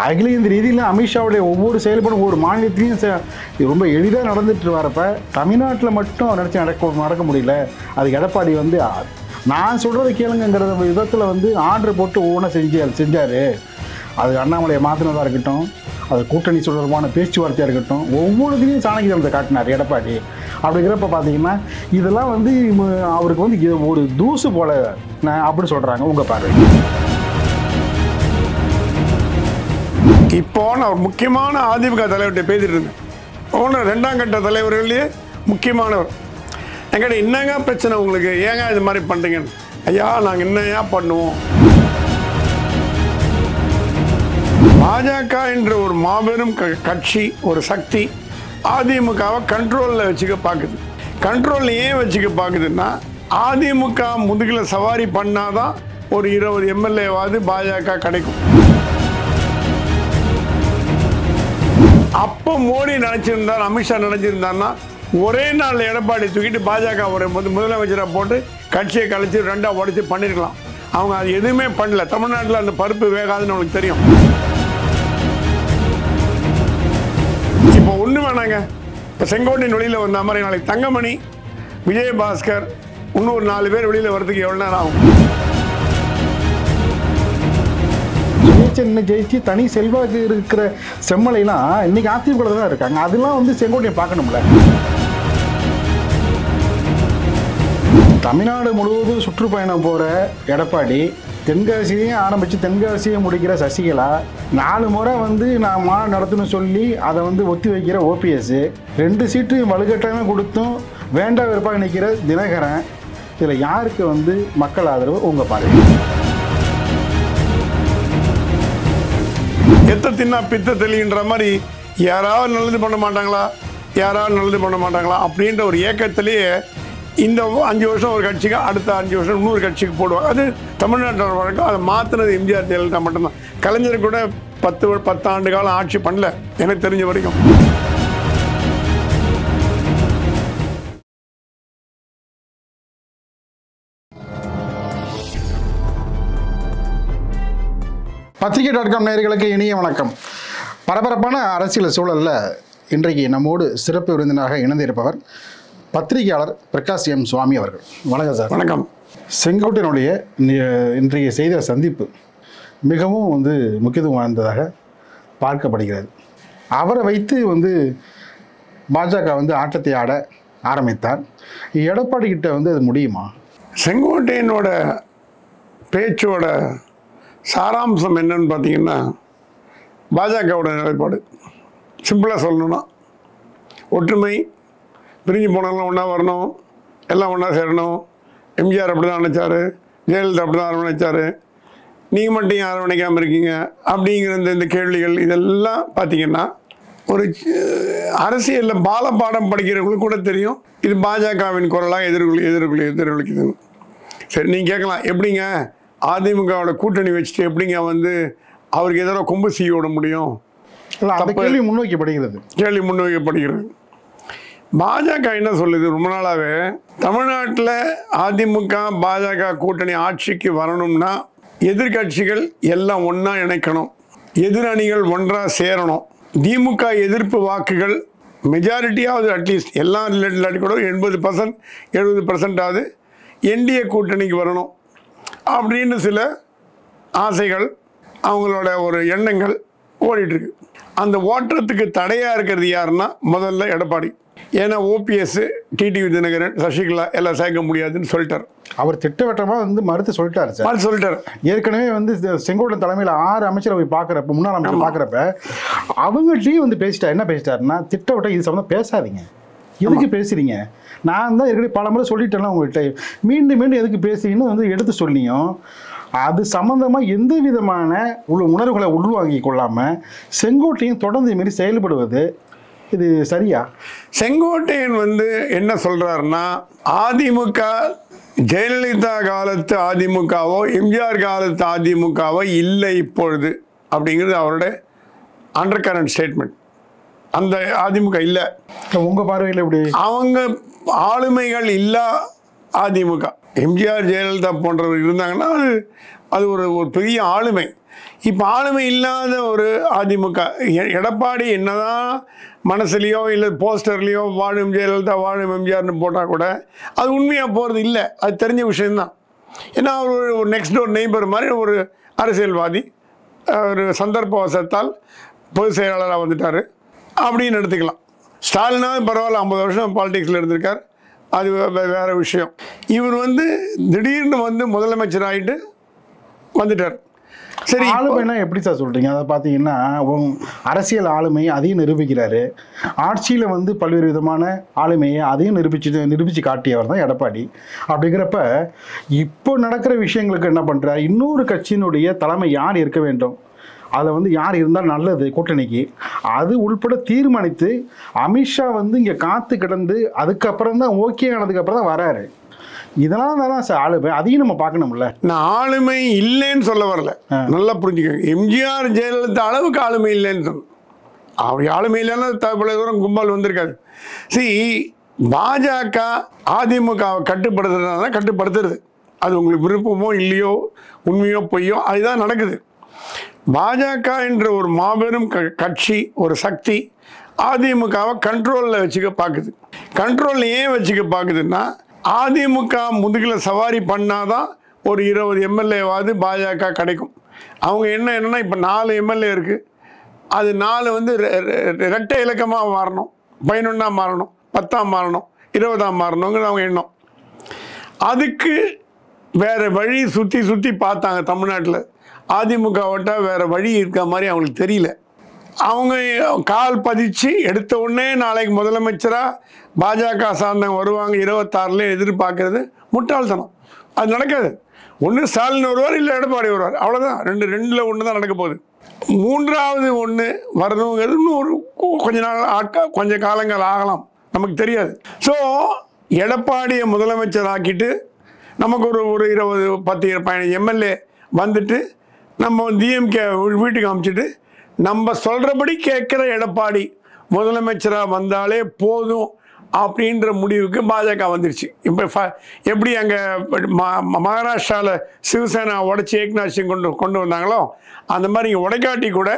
அகில இந்த ரீதியில் அமித்ஷாவுடைய ஒவ்வொரு செயல்பாடும் ஒவ்வொரு மாநிலத்திலையும் ரொம்ப எளிதாக நடந்துட்டு வரப்ப தமிழ்நாட்டில் மட்டும் நினச்சி நடக்க முடியல. அதுக்கு எடப்பாடி வந்து நான் சொல்கிறத கேளுங்கிற விதத்தில் வந்து ஆர்டர் போட்டு ஒவ்வொன்றா செஞ்சார். அது அண்ணாமலையை மாற்றினதாக இருக்கட்டும், அது கூட்டணி தொடர்பான பேச்சுவார்த்தையாக இருக்கட்டும், ஒவ்வொருத்தையும் சாணக்கியத்தை காட்டினார் எடப்பாடி. அப்படிங்கிறப்ப பார்த்தீங்கன்னா இதெல்லாம் வந்து அவருக்கு வந்து ஒரு தூசு போல அப்படி சொல்கிறாங்க. உங்கள் பார்வை இப்போ நான் ஒரு முக்கியமான அதிமுக தலைவர்கிட்ட பேசிட்டு இருந்தேன். ஒன்று 2ஆம் கட்ட தலைவர்களே முக்கியமானவர். என்கிட்ட என்னங்க பிரச்சனை உங்களுக்கு, ஏங்க இது மாதிரி பண்ணுறீங்கன்னு. ஐயா நாங்கள் என்னையா பண்ணுவோம், பாஜக என்ற ஒரு மாபெரும் கட்சி, ஒரு சக்தி அதிமுகவை கண்ட்ரோலில் வச்சுக்க பார்க்குது. கண்ட்ரோலில் ஏன் வச்சுக்க பார்க்குதுன்னா, அதிமுக முதுகில் சவாரி பண்ணாதான் ஒரு 20 எம்எல்ஏவாவது பாஜக கிடைக்கும். அப்போ மோடி நினச்சிருந்தார், அமித்ஷா நினச்சிருந்தாருன்னா ஒரே நாள் எடப்பாடி தூக்கிட்டு பாஜக ஒரு முதலமைச்சராக போட்டு கட்சியை கழிச்சு 2ஆ உடைச்சு பண்ணியிருக்கலாம். அவங்க அது எதுவுமே பண்ணல. தமிழ்நாட்டில் அந்த பருப்பு வேகாதுன்னு அவங்களுக்கு தெரியும். இப்போ ஒன்று வேணாங்க, இப்போ செங்கோட்டையின் வெளியில் வந்த மாதிரி நாளைக்கு தங்கமணி, விஜயபாஸ்கர், இன்னொரு 4 பேர் வெளியில் வர்றதுக்கு எவ்வளோ நேரம் ஆகும்? ஜெயிச்சு தனி செல்வாக்கு இருக்கிற செம்மலைலாம் இன்னைக்கு அதிமுக தான் இருக்காங்க. அதெல்லாம் வந்து செங்கோட்டையை பார்க்கணும்ல. தமிழ்நாடு முழுவதும் சுற்றுப்பயணம் போகிற எடப்பாடி, தென்காசியையும் ஆரம்பித்து தென்காசியை முடிக்கிற சசிகலா, 4 முறை வந்து நான் மாநாடு நடத்தணும்னு சொல்லி அதை வந்து ஒத்தி வைக்கிற ஓபிஎஸ், 2 சீட்டு வலுக்கட்டாயமே கொடுத்தும் வேண்டாம் வெறுப்பாக நிற்கிற தினகரன், இதில் யாருக்கு வந்து மக்கள் ஆதரவு உங்கள் பாருங்க? எத்த தின்னா பித்த தெளின்ற மாதிரி யாராவது நல்லது பண்ண மாட்டாங்களா, யாராவது நல்லது பண்ண மாட்டாங்களா அப்படின்ற ஒரு ஏக்கத்திலேயே இந்த 5 வருஷம் ஒரு கட்சிக்கு, அடுத்த 5 வருஷம் இன்னொரு கட்சிக்கு போடுவாங்க. அது தமிழ்நாட்டோட வழக்கம். அதை மாற்றினது எம்ஜிஆர் ஜெயலலிதா மட்டும்தான். கலைஞர் கூட 10 ஆண்டு காலம் ஆட்சி பண்ணல எனக்கு தெரிஞ்ச வரைக்கும். பத்திரிகை.com நேயர்களுக்கு இனிய வணக்கம். பரபரப்பான அரசியல் சூழலில் இன்றைக்கு நம்மோடு சிறப்பு விருந்தினராக இணைந்திருப்பவர் பத்திரிகையாளர் பிரகாஷ் எம் சுவாமி அவர்கள். வணக்கம் சார். வணக்கம். செங்கோட்டையினுடைய இன்றைய செய்த சந்திப்பு மிகவும் வந்து முக்கியத்துவம் வாய்ந்ததாக பார்க்கப்படுகிறது. அவரை வைத்து வந்து பாஜக வந்து ஆட்டத்தை ஆட ஆரம்பித்தார். எடப்பாடி கிட்ட வந்து அது முடியுமா? செங்கோட்டையனோட பேச்சோட சாராம்சம் என்னன்னு பார்த்தீங்கன்னா, பாஜகவோட நிலைப்பாடு சிம்பிளாக சொல்லணும்னா ஒற்றுமை, பிரிஞ்சு போனாலும் ஒன்றா வரணும், எல்லாம் ஒன்றா சேரணும். எம்ஜிஆர் அப்படி தான் நினைச்சார், ஜெயலலிதா அப்படி தான் அரவணைச்சார், நீங்கள் மட்டும் ஏன் அரவணைக்காமல் இருக்கீங்க அப்படிங்கிற இந்த கேள்விகள் இதெல்லாம் பார்த்தீங்கன்னா ஒரு அரசியலில் பாடம் படிக்கிறவங்களுக்கு கூட தெரியும் இது பாஜகவின் குரலாக எதிரொலிக்குதுன்னு. சரி, நீங்கள் கேட்கலாம், எப்படிங்க அதிமுகவோட கூட்டணி வச்சுட்டு எப்படிங்க வந்து அவருக்கு எதிராக கொம்பு செய்ய விட முடியும்? கேள்வி முன்வைக்கப்படுகிறது. பாஜக என்ன சொல்லுது, ரொம்ப நாளாகவே தமிழ்நாட்டில் அதிமுக பாஜக கூட்டணி ஆட்சிக்கு வரணும்னா எதிர்கட்சிகள் எல்லாம் ஒன்றா இணைக்கணும், எதிரணிகள் ஒன்றாக சேரணும், திமுக எதிர்ப்பு வாக்குகள் மெஜாரிட்டியாவது அட்லீஸ்ட் எல்லாம் இல்லாட்டி கூட 80% 70% என்டிஏ கூட்டணிக்கு வரணும் அப்படின்னு சில ஆசைகள், அவங்களோட ஒரு எண்ணங்கள் ஓடிட்டுருக்கு. அந்த ஓட்டத்துக்கு தடையாக இருக்கிறது யாருன்னா முதல்ல எடப்பாடி. ஏன்னா ஓபிஎஸ், டிடிவி தினகரன், சசிகலா எல்லாம் சேர்க்க முடியாதுன்னு சொல்லிட்டார். அவர் திட்டவட்டமாக வந்து மறுத்து சொல்லிட்டார். ஏற்கனவே வந்து செங்கோட்டையன் தலைமையில் 6 அமைச்சரை போய் பார்க்குறப்ப, முன்னாள் அமைச்சர் பார்க்குறப்ப அவங்கள்ட்டையும் வந்து என்ன பேசிட்டாருன்னா, திட்டவட்டம் இது சம்மந்தம் பேசாதீங்க, எதுக்கு பேசுறீங்க, நான் தான் ஏற்கனவே பல முறை சொல்லிட்டேன்னா உங்கள்கிட்ட, மீண்டும் எதுக்கு பேசுறீங்கன்னு வந்து எடுத்து சொல்லியும் அது சம்பந்தமாக எந்த விதமான உணர்வுகளை உள்வாங்கி கொள்ளாமல் செங்கோட்டையன் தொடர்ந்து மாரி செயல்படுவது இது சரியா? செங்கோட்டையன் வந்து என்ன சொல்றாருன்னா, அதிமுக ஜெயலலிதா காலத்து அதிமுகவோ எம்ஜிஆர் காலத்து அதிமுகவோ இல்லை இப்பொழுது அப்படிங்கிறது அவருடைய அண்டர் கரண்ட் ஸ்டேட்மெண்ட். அந்த அதிமுக இல்லை. உங்கள் பார்வையில் எப்படி? அவங்க ஆளுமைகள் இல்லா அதிமுக. எம்ஜிஆர் ஜெயலலிதா போன்றவர் இருந்தாங்கன்னா அது ஒரு பெரிய ஆளுமை. இப்போ ஆளுமை இல்லாத ஒரு அதிமுக. எடப்பாடி என்னதான் மனசுலையோ இல்லை போஸ்டர்லேயோ வாழும் ஜெயலலிதா வாழும் எம்ஜிஆர்னு போட்டால் கூட அது உண்மையாக போகிறது இல்லை. அது தெரிஞ்ச விஷயந்தான். ஏன்னா அவர் ஒரு நெக்ஸ்ட் டோர் நெய்பர் மாதிரி ஒரு அரசியல்வாதி, ஒரு சந்தர்ப்பவசத்தால் பொதுச் செயலாளராக வந்துட்டார் அப்படின்னு எடுத்துக்கலாம். ஸ்டாலினாவது பரவாயில்ல, 50 வருஷம் பாலிடிக்ஸில் இருந்திருக்கார், அது வேறு விஷயம். இவர் வந்து திடீர்னு வந்து முதலமைச்சர் ஆகிட்டு வந்துட்டார். சரி, ஆளுமைனா எப்படி சார் சொல்கிறீங்க? அதை பார்த்தீங்கன்னா அரசியல் ஆளுமை அதையும் நிரூபிக்கிறாரு, ஆட்சியில் வந்து பல்வேறு விதமான ஆளுமையை அதையும் நிரூபித்து காட்டியவர் தான் எடப்பாடி. அப்படிங்கிறப்ப இப்போ நடக்கிற விஷயங்களுக்கு என்ன பண்ணுறாரு? இன்னொரு கட்சியினுடைய தலைமை யார் இருக்க வேண்டும், அதில் வந்து யார் இருந்தால் நல்லது கூட்டணிக்கு, அது உள்பட தீர்மானித்து அமித்ஷா வந்து இங்கே காத்து கிடந்து அதுக்கப்புறம் தான் ஓகே ஆனதுக்கப்புறம் தான் வராரு. இதெல்லாம் தானே சார் ஆளுமை, அதையும் நம்ம பார்க்கணும்ல. நான் ஆளுமை இல்லைன்னு சொல்ல வரல, நல்லா புரிஞ்சுக்கோங்க. எம்ஜிஆர் ஜெயலலிதா அளவுக்கு ஆளுமை இல்லைன்னு சொன்ன, அப்படி ஆளுமை இல்லைன்னா தூரம் கும்பல் வந்திருக்காது. சரி, பாஜக அதிமுகவை கட்டுப்படுத்துறதுனால கட்டுப்படுத்துறது, அது உங்களுக்கு விருப்பமோ இல்லையோ உண்மையோ பொய்யோ அதுதான் நடக்குது. பாஜக என்ற ஒரு மாபெரும் கட்சி, ஒரு சக்தி அதிமுகவை கண்ட்ரோலில் வச்சுக்க பார்க்குது. கண்ட்ரோலில் ஏன் வச்சுக்க பார்க்குதுன்னா, அதிமுக முதுகில் சவாரி பண்ணாதான் ஒரு 20 எம்எல்ஏவாவது பாஜக கிடைக்கும். அவங்க என்னன்னா இப்போ 4 எம்எல்ஏ இருக்குது, அது 4 வந்து ரெட்டை இலக்கமாக மாறணும், 11ஆக மாறணும், 10ஆக மாறணும், 20ஆக மாறணுங்கிறது அவங்க எண்ணம். அதுக்கு வேறு வழி சுற்றி சுற்றி பார்த்தாங்க. தமிழ்நாட்டில் அதிமுக விட்டால் வேறு வழி இருக்க மாதிரி அவங்களுக்கு தெரியல. அவங்க கால் பதிச்சு எடுத்த உடனே நாளைக்கு முதலமைச்சராக பாஜக சார்ந்தவங்க வருவாங்க 26ல எதிர்பார்க்கறது முட்டாள்தனம். அது நடக்காது. ஒன்று ஸ்டாலின் வருவார், இல்லை எடப்பாடி வருவார், அவ்வளோதான். ரெண்டில் ஒன்று தான் நடக்க போகுது. மூன்றாவது ஒன்று வரணுங்கிறது இன்னும் ஒரு கொஞ்சம் காலங்கள் ஆகலாம், நமக்கு தெரியாது. ஸோ எடப்பாடியை முதலமைச்சர் ஆக்கிட்டு நமக்கு ஒரு 20, 10, 15 எம்எல்ஏ வந்துட்டு நம்ம டிஎம்கே வீட்டுக்கு அனுப்பிச்சிட்டு நம்ம சொல்கிறபடி கேட்குற எடப்பாடி முதலமைச்சராக வந்தாலே போதும் அப்படின்ற முடிவுக்கு பாஜக வந்துருச்சு. இப்போ எப்படி அங்கே மகாராஷ்டிராவில் சிவசேனா உடைச்சி ஏக்நாத் சிங் கொண்டு வந்தாங்களோ, அந்த மாதிரி இங்கே உடைக்காட்டி கூட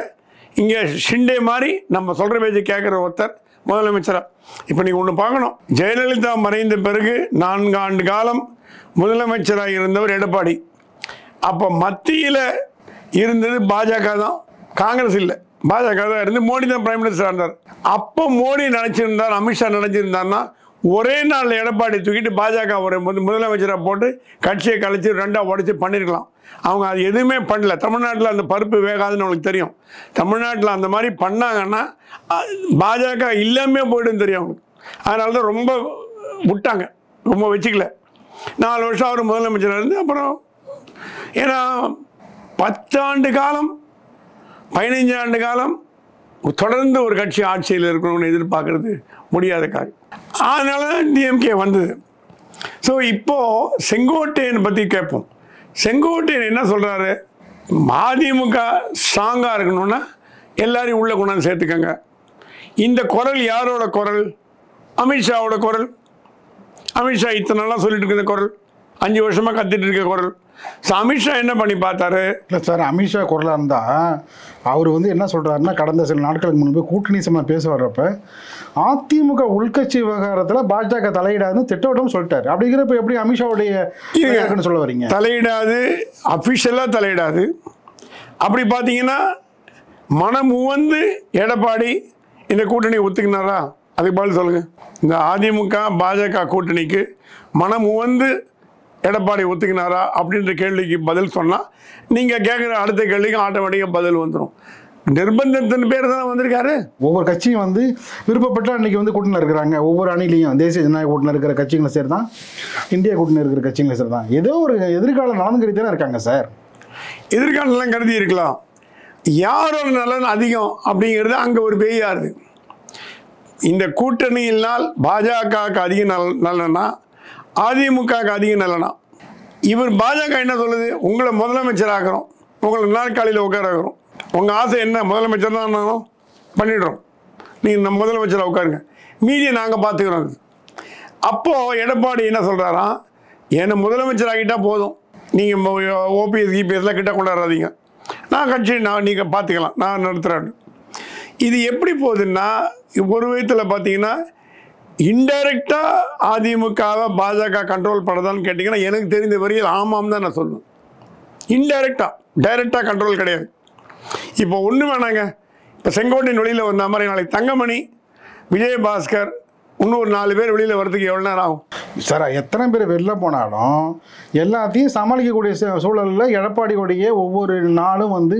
இங்கே ஷிண்டே மாதிரி நம்ம சொல்கிற பேச்சு கேட்குற ஒருத்தர் முதலமைச்சராக. இப்போ நீங்கள் ஒன்று பார்க்கணும், ஜெயலலிதா மறைந்த பிறகு 4 ஆண்டு காலம் முதலமைச்சராக இருந்தவர் எடப்பாடி. அப்போ மத்தியில் இருந்தது பாஜக தான், காங்கிரஸ் இல்லை, பாஜக தான் இருந்து மோடி தான் பிரைம் மினிஸ்டராக இருந்தார். அப்போ மோடி நினச்சிருந்தார், அமித்ஷா நினச்சிருந்தார்னா ஒரே நாளில் எடப்பாடி தூக்கிட்டு பாஜக ஒரு முதலமைச்சராக போட்டு கட்சியை கழிச்சு 2ஆக உடைச்சி பண்ணியிருக்கலாம். அவங்க அது எதுவுமே பண்ணல. தமிழ்நாட்டில் அந்த பருப்பு வேகாதுன்னு அவங்களுக்கு தெரியும். தமிழ்நாட்டில் அந்த மாதிரி பண்ணாங்கன்னா பாஜக இல்லாமே போய்டும் தெரியும் அவங்களுக்கு. அதனால தான் ரொம்ப விட்டாங்க, ரொம்ப வச்சுக்கல. 4 வருஷம் அவர் முதலமைச்சராக இருந்து அப்புறம், ஏன்னா 10 ஆண்டு காலம் 15 ஆண்டு காலம் தொடர்ந்து ஒரு கட்சி ஆட்சியில் இருக்கணும்னு எதிர்பார்க்கறது முடியாத காரியம். அதனால தான் டிஎம்கே வந்தது. ஸோ இப்போது செங்கோட்டையன் பற்றி கேட்போம். செங்கோட்டையன் என்ன சொல்கிறாரு? அதிமுக ஸ்ட்ராங்காக இருக்கணும்னா எல்லாரையும் உள்ளே கொண்டாந்து சேர்த்துக்கங்க. இந்த குரல் யாரோட குரல்? அமித்ஷாவோட குரல். அமித்ஷா இத்தனை நாளாக சொல்லிட்டு இருக்க குரல், 5 வருஷமாக கத்திட்டு இருக்க குரல். ஸோ அமித்ஷா என்ன பண்ணி பார்த்தாரு? இல்லை சார், அமித்ஷா குரலாக இருந்தால் அவர் வந்து என்ன சொல்கிறாருன்னா, கடந்த சில நாட்களுக்கு முன்பு கூட்டணி சமயம் பேச வர்றப்ப அதிமுக உள்கட்சி விவகாரத்தில் பாஜக தலையிடாதுன்னு திட்டவட்டம் சொல்லிட்டாரு. அப்படிங்கிறப்ப எப்படி அமித்ஷாவுடைய சொல்ல வரீங்க? தலையிடாது, அஃபிஷியலாக தலையிடாது. அப்படி பார்த்தீங்கன்னா மனம் உவந்து எடப்பாடி இந்த கூட்டணியை ஒத்துக்கினாரா? அதுக்கு பதில் சொல்லுங்கள். இந்த அதிமுக பாஜக கூட்டணிக்கு மனம் உவந்து எடப்பாடி ஒத்துக்கினாரா அப்படின்ற கேள்விக்கு பதில் சொன்னால் நீங்கள் கேட்குற அடுத்த கேள்விக்கு ஆட்டோமேட்டிக்காக பதில் வந்துடும். நிர்பந்தத்தின் பேர் தானே வந்திருக்காரு. ஒவ்வொரு கட்சியும் வந்து விருப்பப்பட்ட அன்றைக்கி வந்து கூட்டணியில் இருக்கிறாங்க. ஒவ்வொரு அணிலையும் தேசிய ஜனநாயக கூட்டணியில் இருக்கிற கட்சிகளை சேர் தான், இந்தியா கூட்டணியில் இருக்கிற கட்சிகளை சேர் தான். ஏதோ ஒரு எதிர்காலம் நலன் கருதி தானே இருக்காங்க சார். எதிர்காலம் நலன் கருதி இருக்கலாம். யாரோட நலன் அதிகம் அப்படிங்கிறது அங்கே ஒரு பெய்யாது. இந்த கூட்டணியினால் பாஜகவுக்கு அதிக நலனா அதிமுகவுக்கு அதிக நலனா? இவர் பாஜக என்ன சொல்லுது? உங்களை முதலமைச்சர் ஆகிறோம், உங்களை நாற்காலியில் உட்கார ஆகிறோம், உங்கள் ஆசை என்ன? முதலமைச்சர் தான் நானும் பண்ணிடுறோம், நீங்கள் நம்ம முதலமைச்சராக உட்காருங்க, மீதியை நாங்கள் பார்த்துக்கிறோம். அப்போது எடப்பாடி என்ன சொல்கிறாராம்? என்னை முதலமைச்சர் ஆகிட்டால் போதும், நீங்கள் ஓபிஎஸ் கிபிஎஸ்லாம் கிட்ட கொண்டாடாதீங்க, நான் கட்சி நீங்கள் பார்த்துக்கலாம், நான் நடத்துகிறேன். இது எப்படி போகுதுன்னா, ஒரு விதத்தில் பார்த்தீங்கன்னா இன்டைரக்டாக அதிமுகவை பாஜக கண்ட்ரோல் பண்ணுறதான்னு கேட்டிங்கன்னா எனக்கு தெரிந்த வரையில் ஆமாம் தான் நான் சொல்லுவேன். இன்டைரக்டாக, டைரெக்டாக கண்ட்ரோல் கிடையாது. இப்போ ஒன்று வேணாங்க, இப்போ செங்கோட்டையின் வெளியில் வந்த மாதிரி நாளைக்கு தங்கமணி, விஜயபாஸ்கர், இன்னும் ஒரு 4 பேர் வெளியில் வரதுக்கு எவ்வளோ நேரம் ஆகும் சார்? எத்தனை பேர் வெளில போனாலும் எல்லாத்தையும் சமாளிக்கக்கூடிய சூழலில் எடப்பாடியோடைய ஒவ்வொரு நாளும் வந்து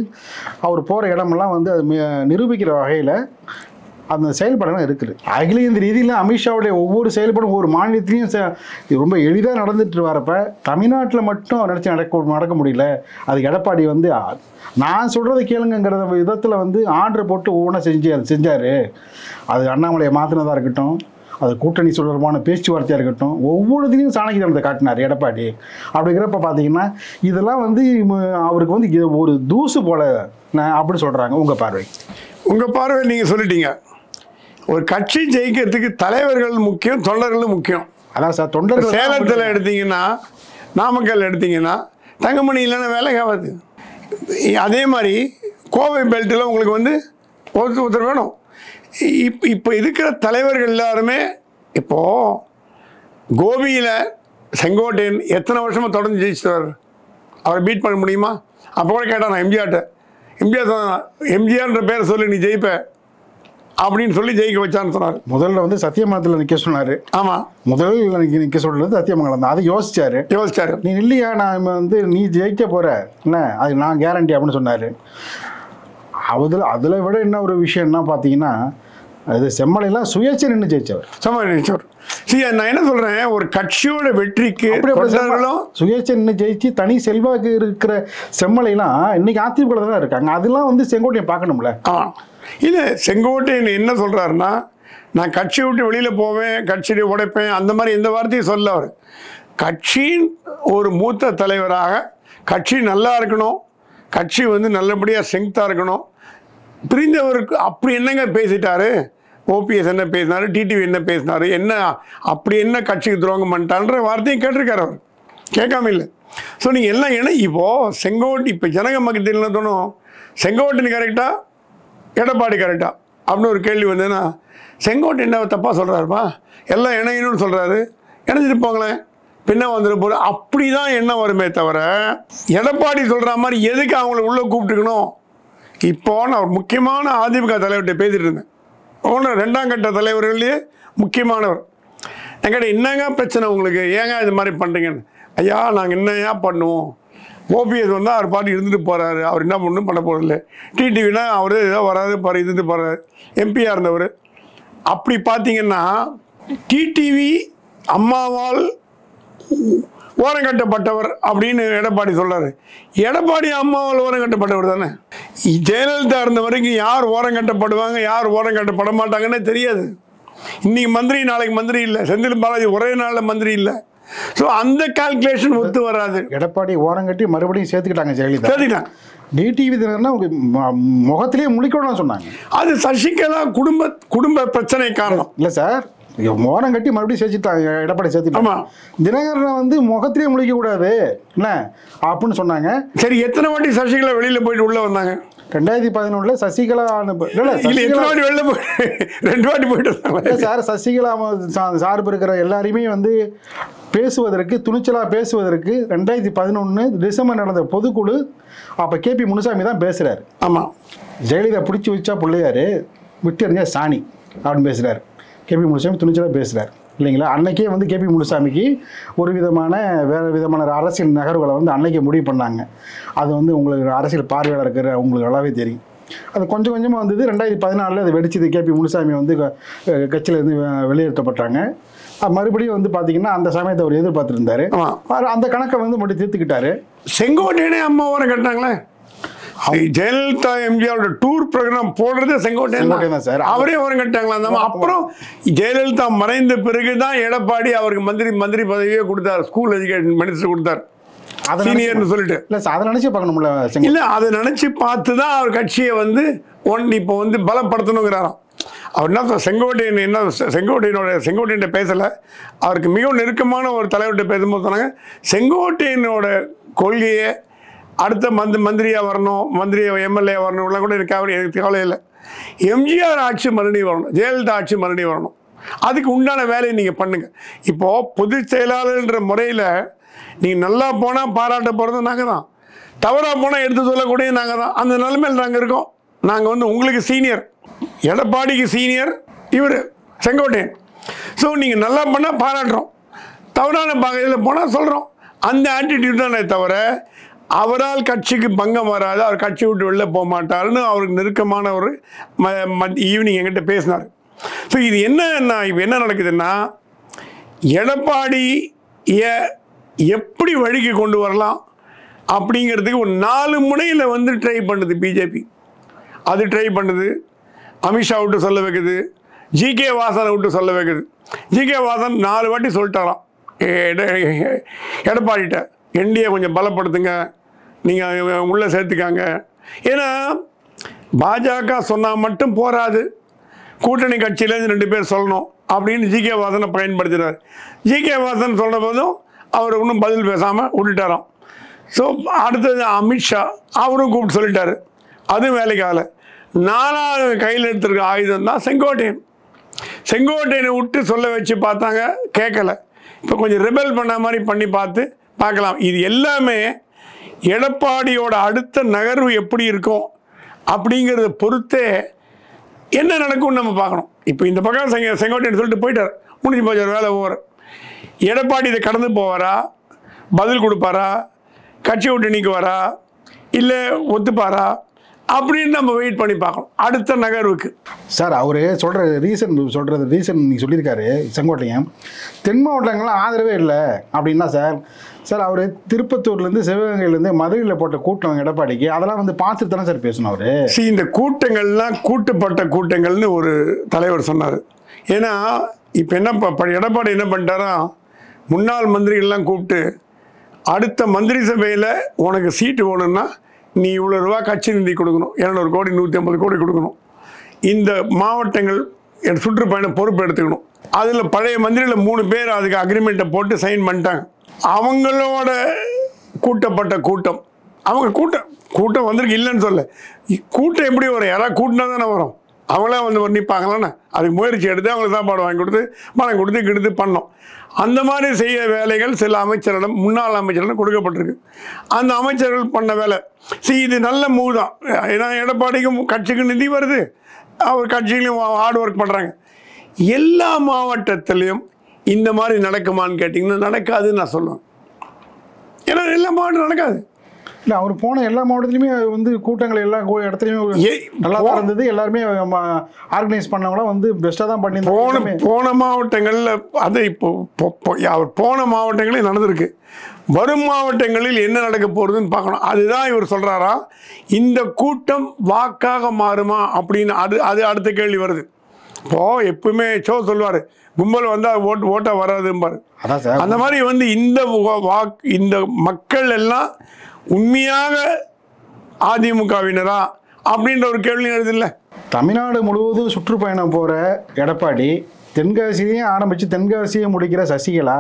அவர் போகிற இடமெல்லாம் வந்து அது நிரூபிக்கிற வகையில் அந்த செயல்பாடுலாம் இருக்குது. அகில இந்த ரீதியில் அமித்ஷாவுடைய ஒவ்வொரு செயல்பாடும் ஒவ்வொரு மாநிலத்திலையும் ரொம்ப எளிதாக நடந்துட்டு வரப்ப தமிழ்நாட்டில் மட்டும் நினச்சி நடக்க முடியல. அது எடப்பாடி வந்து நான் சொல்கிறத கேளுங்கிற விதத்தில் வந்து ஆர்டர் போட்டு ஒவ்வொன்றா செஞ்சார். அது அண்ணாமலையை மாற்றினதாக இருக்கட்டும், அது கூட்டணி தொடர்பான பேச்சுவார்த்தையாக இருக்கட்டும், ஒவ்வொருத்தையும் சாணக்கியத்தை காட்டினார் எடப்பாடி. அப்படிங்கிறப்ப பார்த்தீங்கன்னா இதெல்லாம் வந்து அவருக்கு வந்து ஒரு தூசு போல அப்படி சொல்கிறாங்க. உங்கள் பார்வை நீங்கள் சொல்லிட்டீங்க. ஒரு கட்சி ஜெயிக்கிறதுக்கு தலைவர்கள் முக்கியம், தொண்டர்களும் முக்கியம். அதான் சார், தொண்டர்கள் சேலத்தில் எடுத்தீங்கன்னா, நாமக்கல் எடுத்தீங்கன்னா தங்கமணி இல்லைன்னா வேலை ஆகாது. அதே மாதிரி கோவை பெல்ட்டில் உங்களுக்கு வந்து ஒருத்தர் வேணும். இப்போ இருக்கிற தலைவர்கள் எல்லாருமே இப்போது கோபியில் செங்கோட்டையன் எத்தனை வருஷமாக தொடர்ந்து ஜெயிச்சிட்டார்? அவரை பீட் பண்ண முடியுமா? அப்போ கூட கேட்டான் நான் எம்ஜிஆர்கிட்ட. எம்ஜிஆர் சொன்னான், எம்ஜிஆர்ன்ற பேரை சொல்லி நீ ஜெயிப்ப அப்படின்னு சொல்லி ஜெயிக்க வச்சான்னு சொன்னார். முதல்ல வந்து சத்தியமங்கலத்தில் நிற்க சொன்னார். ஆமாம், முதல்ல நிற்க சொல்றது சத்தியமங்கலம் தான். அதை யோசிச்சாரு. நீ இல்லையா, நான் வந்து நீ ஜெயிக்க போற என்ன, அது நான் கேரண்டி அப்படின்னு சொன்னார். அதில் விட என்ன ஒரு விஷயம் என்ன பார்த்தீங்கன்னா, அது செம்மலையெல்லாம் சுயேட்சை நின்று ஜெயிச்சவர். சரி, நான் என்ன சொல்கிறேன், ஒரு கட்சியோட வெற்றிக்கு சுயேட்சை நின்று ஜெயிச்சு தனி செல்வாக்கு இருக்கிற செம்மலையெல்லாம் இன்னைக்கு அதிமுக தான் இருக்காங்க. அதெல்லாம் வந்து செங்கோட்டையன் பார்க்கணும்ல. இல்லை, செங்கோட்டையன் என்ன சொல்கிறாருன்னா, நான் கட்சியை விட்டு வெளியில் போவேன், கட்சியை உடைப்பேன், அந்த மாதிரி எந்த வார்த்தையும் சொல்ல. அவர் கட்சியின் ஒரு மூத்த தலைவராக கட்சி நல்லா இருக்கணும், கட்சி வந்து நல்லபடியாக ஸ்ட்ரெங்க்த்தாக இருக்கணும். பிரிந்தவருக்கு அப்படி என்னங்க பேசிட்டாரு? ஓபிஎஸ் என்ன பேசினாரு, டிடிவி என்ன பேசினாரு, என்ன அப்படி என்ன கட்சிக்கு துரோகம் பண்ணிட்டான்ற வார்த்தையும் கேட்டிருக்காரு. அவர் கேட்காம இல்லை. ஸோ நீங்கள் எல்லாம் ஏன்னா இப்போது இப்போ ஜனக மகத்தில் என்ன தோணும், செங்கோட்டையன் கரெக்டாக, எடப்பாடி கரெக்டாக அப்படின்னு ஒரு கேள்வி வந்ததுன்னா, செங்கோட்டை என்ன தப்பாக சொல்கிறாருப்பா, எல்லாம் இணையணும்னு சொல்கிறாரு, இணைஞ்சிட்டு போங்களேன், பின்ன வந்துட்டு போகிற அப்படி தான் எண்ணம் வருமே தவிர, எடப்பாடி சொல்கிற மாதிரி எதுக்கு அவங்கள உள்ளே கூப்பிட்டுக்கணும்? இப்போ நான் ஒரு முக்கியமான அதிமுக தலைவர்கிட்ட பேசிட்டு இருந்தேன். ஒன்று 2ஆம் கட்ட தலைவர்கள்லேயே முக்கியமானவர். என்கிட்ட என்னங்க பிரச்சனை உங்களுக்கு, ஏங்க இது மாதிரி பண்ணுறீங்கன்னு. ஐயா, நாங்கள் என்னையா பண்ணுவோம், ஓபிஎஸ் வந்தால் அவர் பாட்டு இருந்துட்டு போகிறாரு, அவர் என்ன பண்ணணும் பண்ண போகிறதில்ல. டிடிவினா அவர் ஏதோ வராது பாரு, இருந்துட்டு போகிறாரு, எம்பியாக இருந்தவர். அப்படி பார்த்தீங்கன்னா டிடிவி அம்மாவால் ஓரங்கட்டப்பட்டவர் அப்படின்னு எடப்பாடி சொல்கிறாரு. எடப்பாடி அம்மாவால் ஓரங்கட்டப்பட்டவர் தானே. ஜெயலலிதா இருந்த வரைக்கும் யார் ஓரங்கட்டப்படுவாங்க, யார் ஓரங்கட்டப்பட மாட்டாங்கன்னே தெரியாது. இன்றைக்கி மந்திரி, நாளைக்கு மந்திரி இல்லை. செந்தில் பாலாஜி ஒரே நாளில் மந்திரி இல்லை. ஸோ அந்த கால்குலேஷன் ஒத்து வராது. எடப்பாடி ஓரங்கட்டி மறுபடியும் சேர்த்துக்கிட்டாங்க ஜெயலலிதா. டிடிவி முகத்திலேயே முழிக்கணும்னு சொன்னாங்க. அது சசிகலா குடும்ப பிரச்சனை காரணம் இல்லை சார். மோரம் கட்டி மறுபடியும் சேர்த்துட்டாங்க, எடப்பாடி சேர்த்துட்டாங்க. தினகரனை வந்து முகத்திலேயே முழிக்க கூடாது என்ன அப்படின்னு சொன்னாங்க. சரி, எத்தனை வாட்டி சசிகலா வெளியில் போயிட்டு உள்ளே வந்தாங்க? 2011 சசிகலா 2 வாட்டி போயிட்டு சார். சசிகலா சார்பு இருக்கிற எல்லாரையுமே வந்து பேசுவதற்கு, துணிச்சலாக பேசுவதற்கு 2011 டிசம்பர் நடந்த பொதுக்குழு அப்போ கேபி முனுசாமி தான் பேசுகிறார். ஆமாம், ஜெயலலிதா பிடிச்சி வச்சா பிள்ளையார், விட்டு எறிஞ்சா சாணி அப்படின்னு பேசுகிறார். கேபி முனுசாமி துணிச்சலாக பேசுகிறார் இல்லைங்களா. அன்னைக்கே வந்து கேபி முனுசாமிக்கு ஒரு விதமான வேறு விதமான அரசியல் நகர்வுகளை வந்து அன்னைக்கு முடிவு பண்ணாங்க. அது வந்து உங்களுக்கு அரசியல் பார்வையாளர் இருக்கிற உங்களுக்கு நல்லாவே தெரியும். அது கொஞ்சம் கொஞ்சமாக வந்தது. 2014 அது வெடிச்சது. கேபி முனுசாமி வந்து கட்சியிலேருந்து வெளியேற்றப்பட்டாங்க. மறுபடியும் வந்து பார்த்தீங்கன்னா அந்த சமயத்தை அவர் எதிர்பார்த்துருந்தாரு. அந்த கணக்கை வந்து மட்டும் தீர்த்துக்கிட்டாரு. செங்கோட்டையனே அம்மா ஓரம் கட்டினாங்களே. ஜெயலலிதா எம்ஜிஆரோட டூர் ப்ரோக்ராம் போடுறது செங்கோட்டையன் தான் சார். அவரே ஓரம் கட்டாங்களா. அப்புறம் ஜெயலலிதா மறைந்த பிறகு தான் எடப்பாடி அவருக்கு மந்திரி பதவியே கொடுத்தார். ஸ்கூல் எஜுகேஷன் மினிஸ்டர் கொடுத்தார், சீனியர்னு சொல்லிட்டு. இல்லை, அதை நினச்சி பார்க்கணும்ல. இல்லை, அதை நினச்சி பார்த்து தான் அவர் கட்சியை வந்து இப்போ வந்து பலப்படுத்தணுங்கிறாராம். அவர் என்ன செங்கோட்டையனோட பேசலை. அவருக்கு மிகவும் நெருக்கமான ஒரு தலைவர்கிட்ட பேசும்போது சொன்னாங்க, செங்கோட்டையனோட கொள்கையை அடுத்த மந்திரியாக வரணும், எம்எல்ஏ வரணும்லாம் கூட எனக்கு கவலை இல்லை. எம்ஜிஆர் ஆட்சி மறுபடியும் வரணும், ஜெயலலிதா ஆட்சி மறுபடியும் வரணும். அதுக்கு உண்டான வேலையை நீங்கள் பண்ணுங்கள். இப்போது பொதுச் செயலாளர்ன்ற முறையில் நீங்கள் நல்லா போனால் பாராட்ட போகிறது நாங்கள் தான், தவறாக போனால் எடுத்து சொல்லக்கூடிய நாங்கள் தான். அந்த நிலைமையில் நாங்கள் இருக்கோம். நாங்கள் வந்து உங்களுக்கு சீனியர், எடப்பாடிக்கு சீனியர் இவர் செங்கோட்டையன். ஸோ நீங்கள் நல்லா பண்ணால் பாராட்டுறோம், தவறான பாகையில் போனால் சொல்கிறோம். அந்த ஆட்டிடியூட் தானே தவிர அவரால் கட்சிக்கு பங்கம் வராது, அவர் கட்சி விட்டு வெளில போக மாட்டார்னு அவருக்கு நெருக்கமான ஒரு ஈவினிங் என்கிட்ட பேசினார். ஸோ இது என்னன்னா இப்போ என்ன நடக்குதுன்னா, எடப்பாடியை எப்படி வழிக்கு கொண்டு வரலாம் அப்படிங்கிறதுக்கு ஒரு 4 முனையில் வந்து ட்ரை பண்ணுது பிஜேபி. அது ட்ரை பண்ணுது, அமித்ஷா விட்டு சொல்ல வைக்குது, ஜிகே வாசனை விட்டு சொல்ல வைக்குது. ஜிகே வாசன் 4 வாட்டி சொல்லிட்டாராம் எடப்பாடிட்ட, என்டிஏ கொஞ்சம் பலப்படுத்துங்க, நீங்கள் உள்ளே சேர்த்துக்காங்க. ஏன்னா பாஜக சொன்னால் மட்டும் போராது, கூட்டணி கட்சியிலேருந்து 2 பேர் சொல்லணும் அப்படின்னு ஜிகே வாசனை பயன்படுத்தினார். ஜிகே வாசன் சொன்ன போதும் அவர் இன்னும் பதில் பேசாமல் விட்டுட்டாராம். ஸோ அடுத்தது அமித்ஷா, அவரும் கூப்பிட்டு சொல்லிட்டாரு, அதுவும் வேலைக்காகல. 4வது கையில் எடுத்துருக்க ஆயுதம் தான் செங்கோட்டையன். செங்கோட்டையனை விட்டு சொல்ல வச்சு பார்த்தாங்க, கேட்கல. இப்போ கொஞ்சம் ரிபெல் பண்ண மாதிரி பண்ணி பார்க்கலாம். இது எல்லாமே எடப்பாடியோட அடுத்த நகர்வு எப்படி இருக்கும் அப்படிங்கிறத பொறுத்தே என்ன நடக்கும்னு நம்ம பார்க்கணும். இப்போ இந்த பக்கம் செங்கோட்டையன் சொல்லிட்டு போயிட்டார், முடிஞ்சு போச்சு, வேலை ஓவர். எடப்பாடி இதை கடந்து போவாரா, பதில் கொடுப்பாரா, கட்சி விட்டு நீக்குவாரா, இல்லை ஒத்துப்பாரா அப்படின்னு நம்ம வெயிட் பண்ணி பார்க்கணும் அடுத்த நகர்வுக்கு. சார் அவர் சொல்கிறது ரீசன் நீங்கள் சொல்லியிருக்காரு செங்கோட்டையன், தென் மாவட்டங்கள்லாம் ஆதரவே இல்லை அப்படின்னா சார் அவர் திருப்பத்தூர்லேருந்து சிவகங்கையிலேருந்து மதுரையில் போட்ட கூட்டம் எடப்பாடிக்கு, அதெல்லாம் வந்து பார்த்துட்டு தானே சார் பேசணும் அவர். இந்த கூட்டங்கள்லாம் கூட்டுப்பட்ட கூட்டங்கள்னு ஒரு தலைவர் சொன்னார். ஏன்னா இப்போ எடப்பாடி என்ன பண்ணிட்டாரா, முன்னாள் மந்திரிகள்லாம் கூப்பிட்டு அடுத்த மந்திரி சபையில் உனக்கு சீட்டு வேணும்னா நீ இவ்வளோ ரூபா கட்சி நிதி கொடுக்கணும், 200 கோடி 150 கோடி கொடுக்கணும், இந்த மாவட்டங்கள் சுற்றுப்பயணம் பொறுப்பு எடுத்துக்கணும். அதில் பழைய மந்திரியில் 3 பேர் அதுக்கு அக்ரிமெண்ட்டை போட்டு சைன் பண்ணிட்டாங்க. அவங்களோட கூட்டப்பட்ட கூட்டம், அவங்க கூட்டம் வந்திருக்கு இல்லைன்னு சொல்ல, கூட்டம் எப்படி வரும், யாராவது கூட்டினா தானே வரும். அவங்களாம் வந்து நிற்பாங்களான்னு அதுக்கு முயற்சி எடுத்து அவங்களுக்கு சாப்பாடு வாங்கி கொடுத்து பணம் கொடுத்து கிடுத்து பண்ணோம். அந்த மாதிரி செய்ய வேலைகள் சில அமைச்சரிடம், முன்னாள் அமைச்சரிடம் கொடுக்கப்பட்டிருக்கு. அந்த அமைச்சர்கள் பண்ண வேலை இது நல்ல மூவ் தான். ஏன்னா எடப்பாடிக்கும் கட்சிக்கும் நிதி வருது, அவர் கட்சியிலையும் ஹார்ட் ஒர்க் பண்ணுறாங்க. எல்லா மாவட்டத்திலையும் இந்த மாதிரி நடக்குமான்னு கேட்டிங்கன்னா நடக்காதுன்னு நான் சொல்லுவேன். ஏன்னா எல்லா மாவட்டம் நடக்காது. இல்லை, அவர் போன எல்லா மாவட்டத்துலையுமே வந்து கூட்டங்கள் எல்லா இடத்துலையுமே நல்லா தான் இருந்தது. எல்லாருமே ஆர்கனைஸ் பண்ணவங்களாம் வந்து பெஸ்ட்டாக தான் பண்ணி போன மாவட்டங்களில் அது இப்போ அவர் போன மாவட்டங்களே நடந்திருக்கு. வரும் மாவட்டங்களில் என்ன நடக்க போகிறதுன்னு பார்க்கணும். அதுதான் இவர் சொல்கிறாரா, இந்த கூட்டம் வாக்காக மாறுமா அப்படின்னு. அது அடுத்த கேள்வி வருது. இப்போது எப்பவுமே சொல்லுவார், கும்பல் வந்தால் ஓட்டாக வராதும்பார். அந்த மாதிரி வந்து இந்த மக்கள் எல்லாம் உண்மையாக அதிமுகவினரா அப்படின்ற ஒரு கேள்வி எழுதில்ல. தமிழ்நாடு முழுவதும் சுற்றுப்பயணம் போகிற எடப்பாடி, தென்காசியையும் ஆரம்பித்து தென்காசியை முடிக்கிற சசிகலா,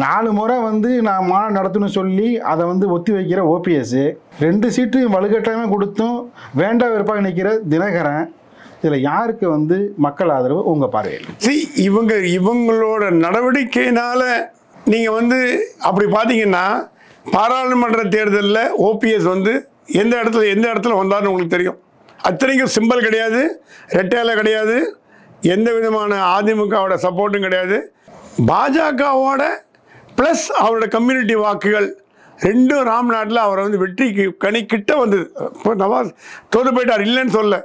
4 முறை வந்து நான் மாநாடு நடத்தணும்னு சொல்லி அதை வந்து ஒத்தி வைக்கிற ஓபிஎஸ், 2 சீட்டு வலுக்கட்டாயமாக கொடுத்தும் வேண்டா வெறுப்பாக நிற்கிற தினகரன், இதில் யாருக்கு வந்து மக்கள் ஆதரவு உங்கள் பார்வையில்? இவங்களோட நடவடிக்கையினால நீங்கள் வந்து அப்படி பார்த்தீங்கன்னா, பாராளுமன்ற தேர்தலில் ஓபிஎஸ் வந்து எந்த இடத்துல வந்தார்னு உங்களுக்கு தெரியும். அத்தனைக்கும் சிம்பல் கிடையாது, ரெட்டையில கிடையாது, எந்த விதமான அதிமுகவோட சப்போர்ட்டும் கிடையாது. பாஜகவோட ப்ளஸ் அவரோட கம்யூனிட்டி வாக்குகள் ரெண்டும் ராம்நாட்டில் அவரை வந்து வெற்றிக்கு கிட்ட வந்தது. இப்போ நவாஸ் தோற்று போயிட்டார், இல்லைன்னு சொல்ல.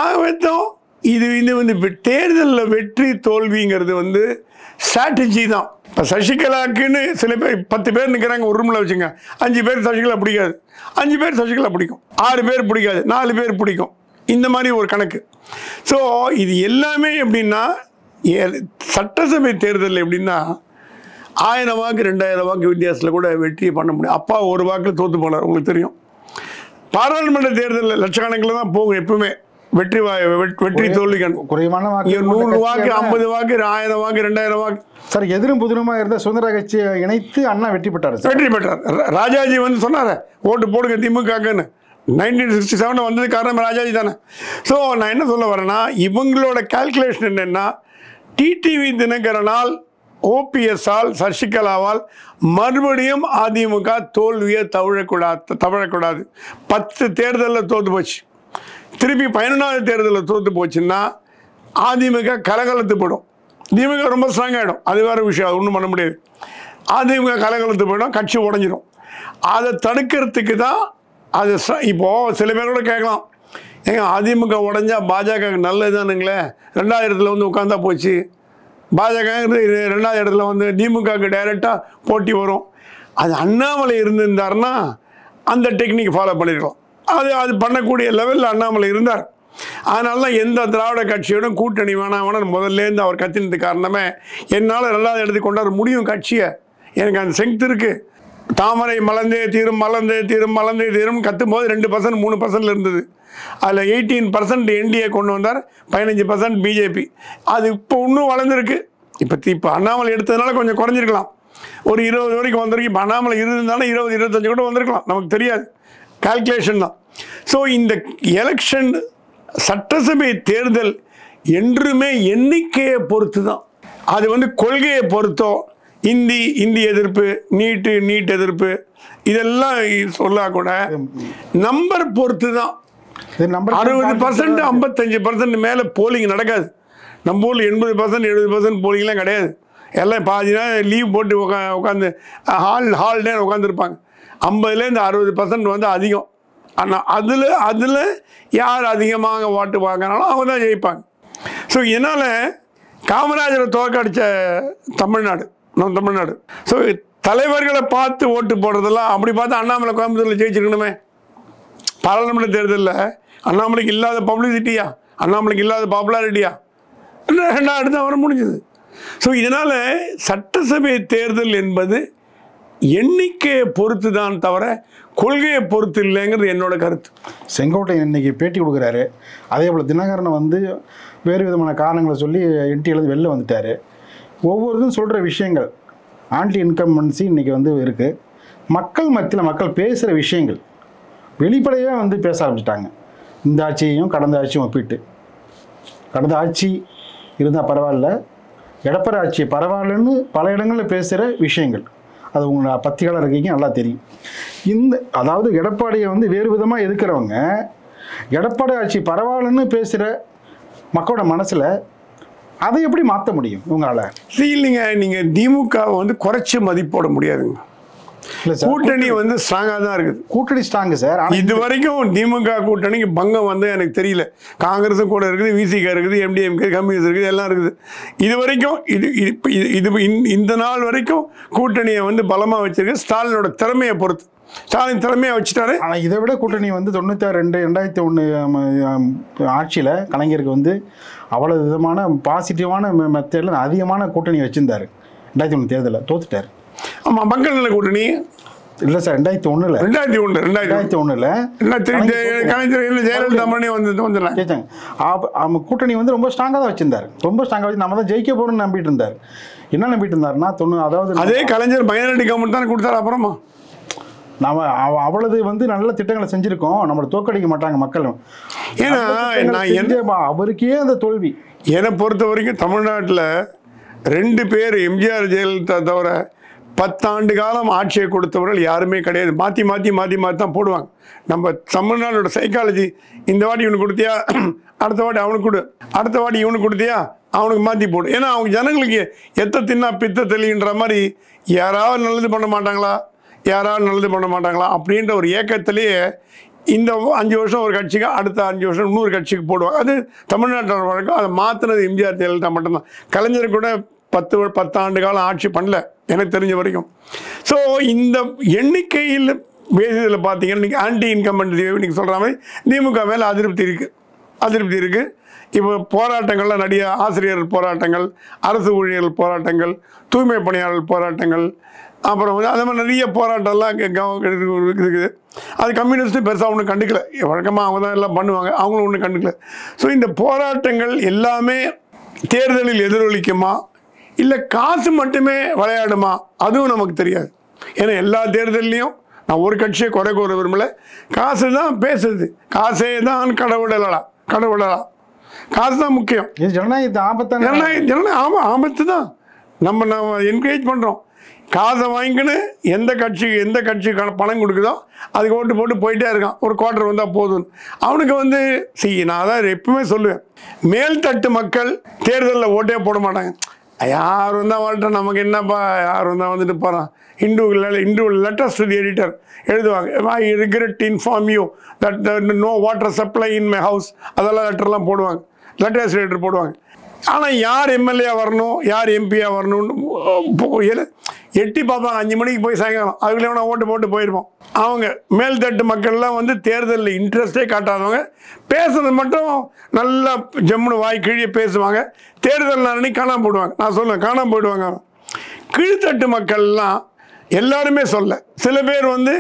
ஆகட்டும், இது வந்து தேர்தலில் வெற்றி தோல்விங்கிறது வந்து ஸ்ட்ராட்டஜி தான். இப்போ சசிகலாக்குன்னு சில பேர் 10 பேர் நிற்கிறாங்க ஒரு ரூமில் வச்சுங்க. 5 பேர் சசிகலா பிடிக்காது, 5 பேர் சசிகலா பிடிக்கும், 6 பேர் பிடிக்காது, 4 பேர் பிடிக்கும். இந்த மாதிரி ஒரு கணக்கு. ஸோ இது எல்லாமே எப்படின்னா, சட்டசபை தேர்தல் எப்படின்னா 1000 வாக்கு 2000 வாக்கு வித்தியாசத்தில் கூட வெற்றியை பண்ண முடியும். அப்பா ஒரு வாக்கில் தோற்று போனார், உங்களுக்கு தெரியும். பாராளுமன்ற தேர்தலில் லட்சக்கணக்கில் தான் போகும் எப்பவுமே வெற்றி தோல்வி கண்டு குறைவான வாக்கு 100 வாக்கு 50 வாக்கு 1000 வாக்கு 2000 வாக்கு. சார் எதிரும் புதிருமா இருந்த சுதந்திர கட்சியை இணைத்து அண்ணா வெற்றி பெற்றார். வெற்றி பெற்றார். ராஜாஜி வந்து சொன்னார் ஓட்டு போடுங்க திமுகன்னு. 1967 வந்தது காரணம் ராஜாஜி தானே. ஸோ நான் என்ன சொல்ல வரேன்னா, இவங்களோட கால்குலேஷன் என்னென்னா, டிடிவி தினகரனால் ஓபிஎஸ்ஸால் சசிகலாவால் மறுபடியும் அதிமுக தோல்வியை தவழக்கூடாது. 10 தேர்தலில் தோற்று போச்சு, திருப்பி 11வது தேர்தலில் தோற்று போச்சுன்னா அதிமுக கலகலத்து போயிடும். திமுக ரொம்ப ஸ்ட்ராங் ஆகிடும், அது வேறு விஷயம், அது ஒன்றும் பண்ண முடியாது. அதிமுக கலகலத்து போயிடும், கட்சி உடஞ்சிடும். அதை தடுக்கிறதுக்கு தான் அது. இப்போது சில பேர் கூட கேட்கலாம், ஏங்க அதிமுக உடஞ்சா பாஜக நல்லதுதானுங்களே, 2000 வந்து உட்காந்தா போச்சு, பாஜக 2வது வந்து திமுகவுக்கு டைரெக்டாக போட்டி வரும். அது அண்ணாமலை இருந்திருந்தாருன்னா அந்த டெக்னிக் ஃபாலோ பண்ணியிருக்கலாம். அது பண்ணக்கூடிய லெவலில் அண்ணாமலை இருந்தார். அதனால தான் எந்த திராவிட கட்சியோடும் கூட்டணி வேணாம் முதல்லேருந்து அவர் கத்தினது காரணமே, என்னால் 2வது கொண்டாட முடியும் கட்சியை, எனக்கு அந்த ஸ்ட்ரென்த் இருக்குது. தாமரை மலர்ந்தே தீரும் மலர்ந்தே தீரும் மலர்ந்தே தீரும் கத்தும் போது 2% 3% இருந்தது. அதில் 18% என்டிஏ கொண்டு வந்தார், 15% பிஜேபி. அது இப்போ இன்னும் வளர்ந்துருக்கு. இப்போ அண்ணாமலை எடுத்ததுனால கொஞ்சம் குறைஞ்சிருக்கலாம், ஒரு 20 வரைக்கும் வந்திருக்கு. இப்போ அண்ணாமலை இருந்ததுனால 20-25 கூட வந்திருக்கலாம், நமக்கு தெரியாது, கால்குலேஷன் தான். ஸோ இந்த எலெக்ஷன் சட்டசபை தேர்தல் என்றுமே எண்ணிக்கையை பொறுத்து தான். அது வந்து கொள்கையை பொறுத்தோ, இந்தி எதிர்ப்பு, நீட் எதிர்ப்பு இதெல்லாம் சொல்லா கூட நம்பர் பொறுத்து தான். 60% 55% மேலே போலிங் நடக்காது. நம்ம ஊரில் 80% 70% போலிங்லாம் கிடையாது. எல்லாம் பாதி நாள் லீவ் போட்டு உட்காந்து ஹால் நேரம் உட்காந்துருப்பாங்க. 50லேருந்து 60% வந்து அதிகம். ஆனால் அதில் யார் அதிகமாக ஓட்டு வாங்கினாலும் அவங்க தான் ஜெயிப்பாங்க. ஸோ இதனால் காமராஜரை தோற்கடித்த நம்ம தமிழ்நாடு. ஸோ தலைவர்களை பார்த்து ஓட்டு போடுறதெல்லாம் அப்படி பார்த்து அண்ணாமலை கோயம்புத்தூரில் ஜெயிச்சிருக்கணுமே. பாராளுமன்ற தேர்தலில் அண்ணாமலைக்கு இல்லாத பப்ளிசிட்டியா, அண்ணாமலைக்கு இல்லாத பாப்புலாரிட்டியா, 2வது தான் வர முடிஞ்சது. ஸோ இதனால் சட்டசபை தேர்தல் என்பது எண்ணிக்கையை பொறுத்து தான் தவிர கொள்கையை பொறுத்து இல்லைங்கிறது என்னோட கருத்து. செங்கோட்டையன் இன்னைக்கு பேட்டி கொடுக்குறாரு. அதே போல் தினகரனை வந்து வேறு விதமான காரணங்களை சொல்லி என்டிஏலேருந்து வெளில வந்துட்டார். ஒவ்வொருத்தரும் சொல்கிற விஷயங்கள் ஆன்டி இன்கம்பன்சி இன்றைக்கி வந்து இருக்குது. மக்கள் மத்தியில் மக்கள் பேசுகிற விஷயங்கள் வெளிப்படையாக வந்து பேச ஆரம்பிச்சிட்டாங்க. இந்த ஆட்சியையும் கடந்த ஆட்சியும் ஒப்பிட்டு, கடந்த ஆட்சி இருந்தால் பரவாயில்ல, எடப்பாடி ஆட்சி பரவாயில்லன்னு பல இடங்களில் பேசுகிற விஷயங்கள் அது உங்களை பத்திரிகையாளர் இருக்கீங்க நல்லா தெரியும். அதாவது எடப்பாடியை வந்து வேறு விதமாக எதிர்க்கிறவங்க எடப்பாடி ஆட்சி பரவாயில்லன்னு பேசுகிற மக்களோட மனசில் அதை எப்படி மாற்ற முடியும் உங்களால்? இல்லைங்க, நீங்கள் திமுகவை வந்து குறைச்சி மதிப்போட முடியாதுங்க. கூட்டணி வந்து ஸ்ட்ராங்காக தான் இருக்குது. கூட்டணி ஸ்ட்ராங்கு சார். இது வரைக்கும் திமுக கூட்டணிக்கு பங்கம் வந்து எனக்கு தெரியல. காங்கிரஸும் கூட இருக்குது, விசிகா இருக்குது, எம்டிஎம்கே, கம்யூனிஸ்ட் இருக்குது, எல்லாம் இருக்குது. இது வரைக்கும் இந்த நாள் வரைக்கும் கூட்டணியை வந்து பலமாக வச்சிருக்கு. ஸ்டாலினோட திறமையை பொறுத்து ஸ்டாலின் திறமையை வச்சுட்டாரு. ஆனால் இதை விட கூட்டணி வந்து 2001 ஆட்சியில் கலைஞருக்கு வந்து அவ்வளோ விதமான பாசிட்டிவான மெத்தடில் அதிகமான கூட்டணி வச்சுருந்தார். 2001 தேர்தலில் தோத்துட்டார். ஆமாம், மக்கள் நல கூட்டணி இல்லை சார், 2001 ஜெயலலிதா பண்ணி வந்து கூட்டணி வந்து ரொம்ப ஸ்ட்ராங்காக தான் வச்சிருந்தார். ரொம்ப ஸ்ட்ராங்காக வச்சு நம்ம தான் ஜெயிக்க போகிறோம்னு நம்பிட்டு இருந்தார். என்ன நம்பிட்டு இருந்தாருன்னா அதாவது அதே கலைஞர் மைனாரிட்டி கவர்மெண்ட் தானே கொடுத்தாரு. அப்புறமா நம்ம அவ்வளவு வந்து நல்ல திட்டங்களை செஞ்சுருக்கோம், நம்மளை தோற்கடிக்க மாட்டாங்க மக்கள். ஏன்னா அவருக்கே அந்த தோல்வி. என்னை பொறுத்த வரைக்கும் தமிழ்நாட்டில் 2 பேர் எம்ஜிஆர் ஜெயலலிதா தவிர 10 ஆண்டு காலம் ஆட்சியை கொடுத்தவர்கள் யாருமே கிடையாது. மாற்றி தான் போடுவாங்க. நம்ம தமிழ்நாடோட சைக்காலஜி, இந்த வாட்டி இவனுக்கு கொடுத்தியா, அடுத்த வாட்டி அவனுக்கு கொடு, அடுத்த வாட்டி இவனுக்கு கொடுத்தியா, அவனுக்கு மாற்றி போடு. ஏன்னா அவங்க ஜனங்களுக்கு எத்த தின்னா பித்த தெளின்ற மாதிரி யாராவது நல்லது பண்ண மாட்டாங்களா அப்படின்ற ஒரு ஏக்கத்திலேயே இந்த 5 வருஷம் ஒரு கட்சிக்கு, அடுத்த 5 வருஷம் இன்னொரு கட்சிக்கு போடுவாங்க. அது தமிழ்நாட்டோட வழக்கம். அதை மாற்றினது எம்ஜிஆர் ஜெயலலிதா மட்டும்தான். கலைஞர் கூட 10 ஆண்டு காலம் ஆட்சி பண்ணல எனக்கு தெரிஞ்ச வரைக்கும். ஸோ இந்த எண்ணிக்கையில் பேசியதில் பார்த்தீங்கன்னா இன்றைக்கி ஆன்டி இன்கம்பன்சி நீங்கள் சொல்கிற மாதிரி திமுக மேலே அதிருப்தி இருக்குது. இப்போ போராட்டங்கள்லாம் நிறைய ஆசிரியர் போராட்டங்கள், அரசு ஊழியர்கள் போராட்டங்கள், தூய்மை பணியாளர்கள் போராட்டங்கள், அப்புறம் வந்து அதே மாதிரி நிறைய போராட்டம்லாம் இருக்குது. அது கம்யூனிஸ்ட்டு பெருசாக ஒன்றும் கண்டுக்கல. வழக்கமாக அவங்க தான் எல்லாம் பண்ணுவாங்க, அவங்களும் ஒன்றும் கண்டுக்கல. ஸோ இந்த போராட்டங்கள் எல்லாமே தேர்தலில் எதிரொலிக்குமா இல்லை காசு மட்டுமே விளையாடுமா அதுவும் நமக்கு தெரியாது. ஏன்னா எல்லா தேர்தல்லையும் நான் ஒரு கட்சியை குறை கூற விரும்பலை. காசு தான் பேசுது, காசே தான் கடவுளலாம், காசு தான் முக்கியம். ஜனநாயகத்தை ஆபத்தான ஜனநாயகம் ஆமாம், ஆபத்து தான். நம்ம என்கரேஜ் பண்ணுறோம். காசை வாங்கிக்கின்னு எந்த கட்சி பணம் கொடுக்குதோ அதுக்கு ஓட்டு போட்டு போயிட்டே இருக்கான். ஒரு குவார்டர் வந்தால் போதும். அவனுக்கு வந்து நான் அதான் எப்பவுமே சொல்லுவேன், மேல்தட்டு மக்கள் தேர்தலில் ஓட்டே போட மாட்டாங்க. யார் வந்தால் வரட்டும், நமக்கு என்னப்பா, யார் வந்தால் வந்துட்டு போகிறான். Into letters to the editor எழுதுவாங்க. I regret inform you that no water supply in my house, அதெல்லாம் லெட்டர்லாம் போடுவாங்க, லெட்டர்ஸ் எடிட்டர் போடுவாங்க. ஆனால் யார் எம்எல்ஏ வரணும், யார் எம்பியாக வரணும்னு எட்டி பார்ப்பாங்க. 5 மணிக்கு போய் சாயங்காலம் அதுக்குள்ளே நான் ஓட்டு போட்டு போயிருப்போம். அவங்க மேல்தட்டு மக்கள்லாம் வந்து தேர்தலில் இன்ட்ரெஸ்டே காட்டாதவங்க, பேசுறது மட்டும் நல்லா ஜம்முன்னு வாய் கீழே பேசுவாங்க. தேர்தல் அன்னைக்கு காணாமல் போடுவாங்க. நான் சொல்லுவேன், காணாமல் போயிடுவாங்க. கீழ்த்தட்டு மக்கள்லாம் எல்லாருமே சொல்ல, சில பேர் வந்து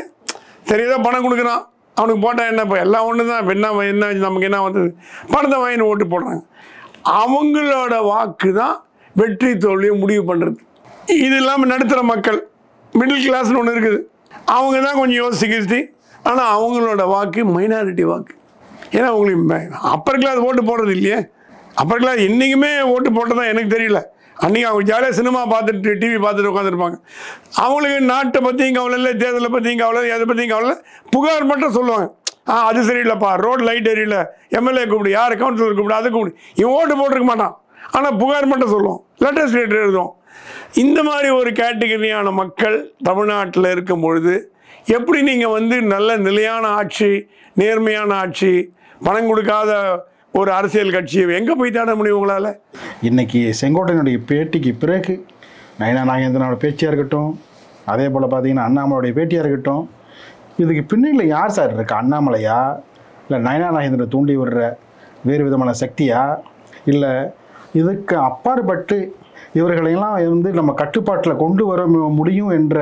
சரி ஏதோ பணம் கொடுக்குறான், அவனுக்கு போட்டால் என்ன, இப்போ எல்லாம் ஒன்று தான், என்ன நமக்கு என்ன வந்தது, பணத்தை வாங்கின்னு ஓட்டு போடுறாங்க. அவங்களோட வாக்கு தான் வெற்றி தோல்வியை முடிவு பண்ணுறது. இது இல்லாமல் நடுத்தர மக்கள், மிடில் கிளாஸ்னு ஒன்று இருக்குது, அவங்க தான் கொஞ்சம் யோசிக்கிறது. ஆனால் அவங்களோட வாக்கு மைனாரிட்டி வாக்கு. ஏன்னா அவங்களுக்கு அப்பர் கிளாஸ் ஓட்டு போடுறது இல்லையே. அப்பர் கிளாஸ் என்றைக்குமே ஓட்டு போட்டதான் எனக்கு தெரியல. அன்றைக்கி அவங்க ஜாலியாக சினிமா பார்த்துட்டு டிவி பார்த்துட்டு உட்காந்துருப்பாங்க. அவங்களுக்கு நாட்டை பற்றியும் கவலை இல்லை, தேர்தலை பற்றியும் கவலை, எதை பற்றியும் கவலை, புகார் மட்டும் சொல்லுவாங்க. அது சரியில்லைப்பா, ரோடு லைட் எரியல, எம்எல்ஏ கூப்பிடு, யார் கவுன்சிலர் கூப்பிடு, அதை கூப்பிடு. இவன் ஓட்டு போட்டிருக்க மாட்டான், ஆனால் புகார் மட்டும் சொல்லுவோம், லெட்டர்ஸ் எழுதுவோம். இந்த மாதிரி ஒரு கேட்டகரியான மக்கள் தமிழ்நாட்டில் இருக்கும் பொழுது எப்படி நீங்கள் வந்து நல்ல நிலையான ஆட்சி, நேர்மையான ஆட்சி, பணம் கொடுக்காத ஒரு அரசியல் கட்சியை எங்கே போய் தேட முடியும் உங்களால்? இன்றைக்கி செங்கோட்டையனுடைய பேட்டிக்கு பிறகு நயனா நாகேந்திரனோட பேச்சியாக இருக்கட்டும், அதே போல் பார்த்தீங்கன்னா அண்ணாமலையுடைய பேட்டியாக இருக்கட்டும், இதுக்கு பின்னணியில் யார் சார் இருக்கா? அண்ணாமலையா, இல்லை நயனா நாகேந்திரனை தூண்டி விடுற வேறு விதமான சக்தியா, இல்லை இதுக்கு அப்பாற்பட்டு இவர்களையெல்லாம் வந்து நம்ம கட்டுப்பாட்டில் கொண்டு வர முடியும் என்ற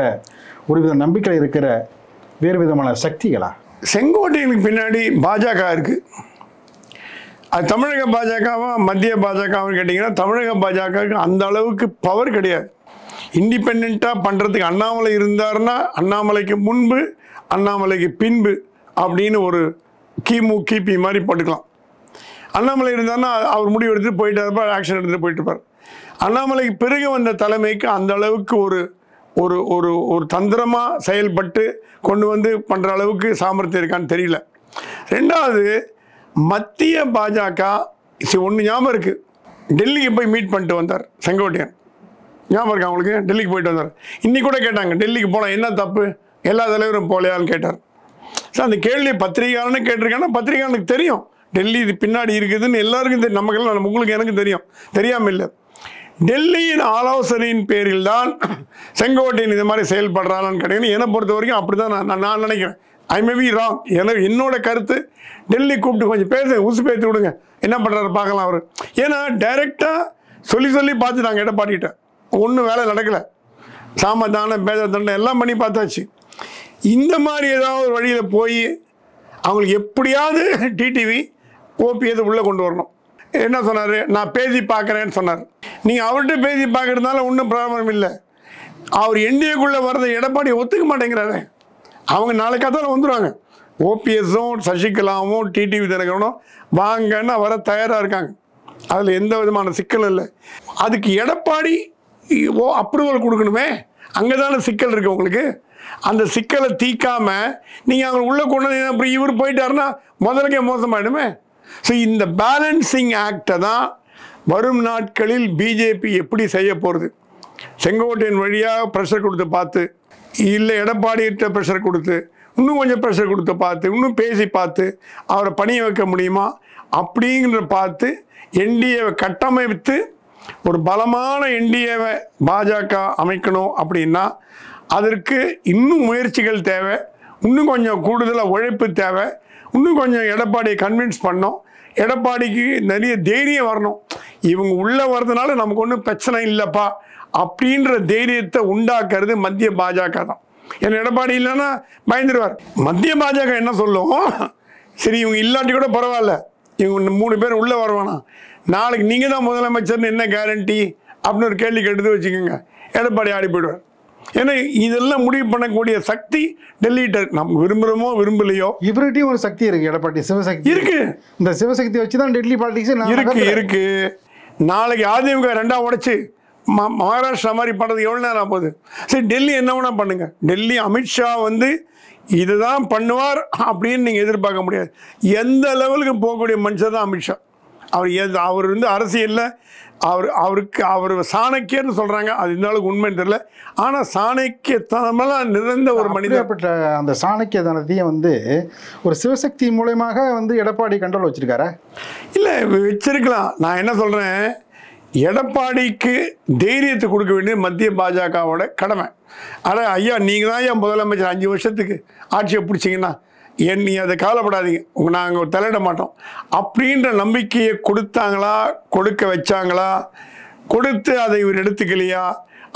ஒரு வித நம்பிக்கை இருக்கிற வேறு விதமான சக்திகளா? செங்கோட்டையனுக்கு பின்னாடி பாஜக இருக்குது. அது தமிழக பாஜகவா மத்திய பாஜகவான்னு கேட்டிங்கன்னா தமிழக பாஜகவுக்கு அந்த அளவுக்கு பவர் கிடையாது. இண்டிபெண்ட்டாக பண்ணுறதுக்கு அண்ணாமலை இருந்தாருன்னா அண்ணாமலைக்கு முன்பு அண்ணாமலைக்கு பின்பு அப்படின்னு ஒரு கிபி மாதிரி போட்டுக்கலாம். அண்ணாமலை இருந்தாருன்னா அவர் முடிவு எடுத்துகிட்டு போயிட்டு இருப்பார், ஆக்ஷன் எடுத்துகிட்டு போயிட்டு இருப்பார். அண்ணாமலைக்கு பிறகு வந்த தலைமைக்கு அந்த அளவுக்கு ஒரு ஒரு ஒரு ஒரு தந்திரமாக செயல்பட்டு கொண்டு வந்து பண்ணுற அளவுக்கு சாமர்த்தியம் இருக்கான்னு தெரியல. ரெண்டாவது, மத்திய பாஜக ஒன்று ஞாபகம் இருக்குது, டெல்லிக்கு போய் மீட் பண்ணிட்டு வந்தார் செங்கோட்டையன். ஞாபகம் இருக்கா அவங்களுக்கு? டெல்லிக்கு போயிட்டு வந்தார். இன்னைக்கு கூட கேட்டாங்க, டெல்லிக்கு போனால் என்ன தப்பு, எல்லா தலைவரும் போலையான்னு கேட்டார். சார் அந்த கேள்வி பத்திரிகையாளன்னு கேட்டிருக்கேன்னா பத்திரிகையாளனுக்கு தெரியும் டெல்லி இது பின்னாடி இருக்குதுன்னு எல்லாருக்கும் தெரியும். நமக்கெல்லாம் உங்களுக்கு எனக்கு தெரியும், தெரியாமல் இல்லை. டெல்லியின் ஆலோசனையின் பேரில் தான் செங்கோட்டையன் இது மாதிரி செயல்படுறான்னு கேட்டீங்கன்னா என்னை பொறுத்த வரைக்கும் அப்படி தான் நான் நினைக்கிறேன். ஐ மே பி ராங். என்னோட கருத்து, டெல்லி கூப்பிட்டு கொஞ்சம் உசு பேத்து விடுங்க, என்ன பண்ணுறாரு பார்க்கலாம் அவர். ஏன்னா டைரெக்டாக சொல்லி பார்த்துட்டாங்க எடப்பாடிக்கிட்ட, ஒன்றும் வேலை நடக்கலை. சாமதானம் பேத தண்டனை எல்லாம் பண்ணி பார்த்தாச்சு. இந்த மாதிரி ஏதாவது ஒரு வழியில் போய் அவங்களுக்கு எப்படியாவது டிடிவி ஓபிஎஸ் உள்ளே கொண்டு வரணும். என்ன சொன்னார், நான் பேசி பார்க்குறேன்னு சொன்னார். நீங்கள் அவர்கிட்ட பேசி பார்க்குறதுனால ஒன்றும் ப்ராப்ளம் இல்லை. அவர் என்டிஏக்குள்ளே வர்றதை எடப்பாடி ஒத்துக்க மாட்டேங்கிறாரு. அவங்க நாளைக்கு தான் வந்துடுவாங்க. ஓபிஎஸும் சசிகலாவும் டிடிவி தினகரனும் வாங்கன்னா வர தயாராக இருக்காங்க. அதில் எந்த விதமான சிக்கலும் இல்லை. அதுக்கு எடப்பாடி அப்ரூவல் கொடுக்கணுமே, அங்கே தானே சிக்கல் இருக்குது உங்களுக்கு. அந்த சிக்கலை தீக்காமல் நீங்கள் அவங்க உள்ளே கொண்டு வந்து அப்புறம் இவர் போயிட்டாருன்னா முதலுக்கே மோசமாயிடுமே. ஸோ இந்த பேலன்சிங் ஆக்டை தான் வரும் நாட்களில் பிஜேபி எப்படி செய்ய போகிறது. செங்கோட்டையன் வழியாக ப்ரெஷர் கொடுத்து பார்த்து, இல்லை எடப்பாடிகிட்ட ப்ரெஷர் கொடுத்து, இன்னும் கொஞ்சம் ப்ரெஷர் கொடுத்து பார்த்து, இன்னும் பேசி பார்த்து அவரை பணிய வைக்க முடியுமா அப்படிங்கிற பார்த்து என்டிஏவை கட்டமைத்து ஒரு பலமான என்டிஏவை பாஜக அமைக்கணும். அப்படின்னா அதற்கு இன்னும் முயற்சிகள் தேவை, இன்னும் கொஞ்சம் கூடுதலாக உழைப்பு தேவை, இன்னும் கொஞ்சம் எடப்பாடியை கன்வின்ஸ் பண்ணோம். எடப்பாடிக்கு நிறைய தைரியம் வரணும். இவங்க உள்ளே வர்றதுனால நமக்கு ஒன்றும் பிரச்சனை இல்லைப்பா அப்படின்ற தைரியத்தை உண்டாக்குறது மத்திய பாஜக தான். ஏன்னா எடப்பாடி இல்லைன்னா பயந்துருவார். மத்திய பாஜக என்ன சொல்லும், சரி இவங்க இல்லாட்டி கூட பரவாயில்ல, இவங்க 3 பேர் உள்ளே வருவானா, நாளைக்கு நீங்கள் தான் முதலமைச்சர்னு என்ன கேரண்டி அப்படின்னு ஒரு கேள்வி கேட்டு வச்சுக்கோங்க, எடப்பாடி ஆடி போயிடுவார். ஏன்னா இதெல்லாம் முடிவு பண்ணக்கூடிய சக்தி டெல்லிகிட்ட இருக்கு. நம்ம விரும்புகிறோமோ விரும்பலையோ இவர்கிட்டையும் ஒரு சக்தி இருக்கு, எடப்பாடி சிவசக்தி இருக்கு. இந்த சிவசக்தி வச்சு தான் டெல்லி பாலிடிக்ஸ் இருக்கு. நாளைக்கு அதிமுக 2ஆ உடைச்சு மகாராஷ்டிரா மாதிரி பண்ணுறதுக்கு எவ்வளோ நேரம் ஆகுது? சரி, டெல்லி என்ன வேணா பண்ணுங்க. டெல்லி அமித்ஷா வந்து இதுதான் பண்ணுவார் அப்படின்னு நீங்கள் எதிர்பார்க்க முடியாது. எந்த லெவலுக்கு போகக்கூடிய மனுஷர் தான் அமித்ஷா. அவர் வந்து அரசியலில் அவர் சாணக்கியர்னு சொல்கிறாங்க, அது இருந்தாலும் உண்மைன்னு தெரியல. ஆனால் சாணக்கியத்தனமெல்லாம் நிறைந்த ஒரு மனிதப்பட்ட அந்த சாணக்கியத்தனத்தையும் வந்து ஒரு சிவசக்தி மூலயமாக வந்து எடப்பாடி கண்ட்ரோல் வச்சிருக்காரா? இல்லை, வச்சிருக்கலாம். நான் என்ன சொல்கிறேன், எடப்பாடிக்கு தைரியத்தை கொடுக்க வேண்டியது மத்திய பாஜகவோட கடமை. ஆனால் ஐயா நீங்கள் தான் ஐயா முதலமைச்சர் 5 வருஷத்துக்கு ஆட்சியை பிடிச்சிங்கன்னா நீ அதை கவலைப்படாதீங்க, நாங்கள் தலையிட மாட்டோம் அப்படின்ற நம்பிக்கையை கொடுத்தாங்களா, கொடுக்க வச்சாங்களா, கொடுத்து அதை இவர் எடுத்துக்கலையா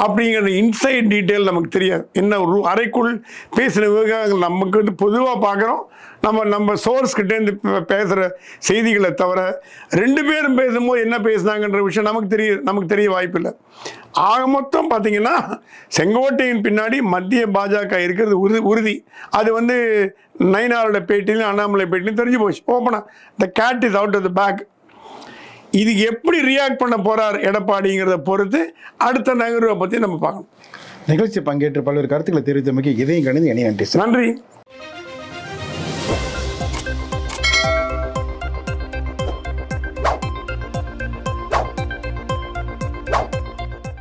அப்படிங்கிற இன்சைட் டீட்டெயில் நமக்கு தெரியாது. என்ன ஒரு அறைக்குள் பேசின விவகாரங்கள் நமக்கு வந்து பொதுவாக பார்க்குறோம். நம்ம சோர்ஸ்கிட்டேருந்து பேசுகிற செய்திகளை தவிர 2 பேரும் பேசும்போது என்ன பேசுனாங்கன்ற விஷயம் நமக்கு தெரிய வாய்ப்பில்லை. ஆக மொத்தம் பார்த்தீங்கன்னா செங்கோட்டையின் பின்னாடி மத்திய பாஜக இருக்கிறது உறுதி. அது வந்து நயினாரோட பேட்டிலையும் அண்ணாமலை பேட்டிலையும் தெரிஞ்சு போச்சு ஓப்பனாக. The cat is out of the bag. இது எப்படி ரியாக்ட் பண்ண போகிறார் எடப்பாடிங்கிறத பொறுத்து அடுத்த நகர்வை பற்றி நம்ம பார்க்கணும். நிகழ்ச்சி பங்கேற்று பல்வேறு கருத்துக்களை தெரிவித்தமைக்கு இதையும் கணிந்து நன்றி. நன்றி.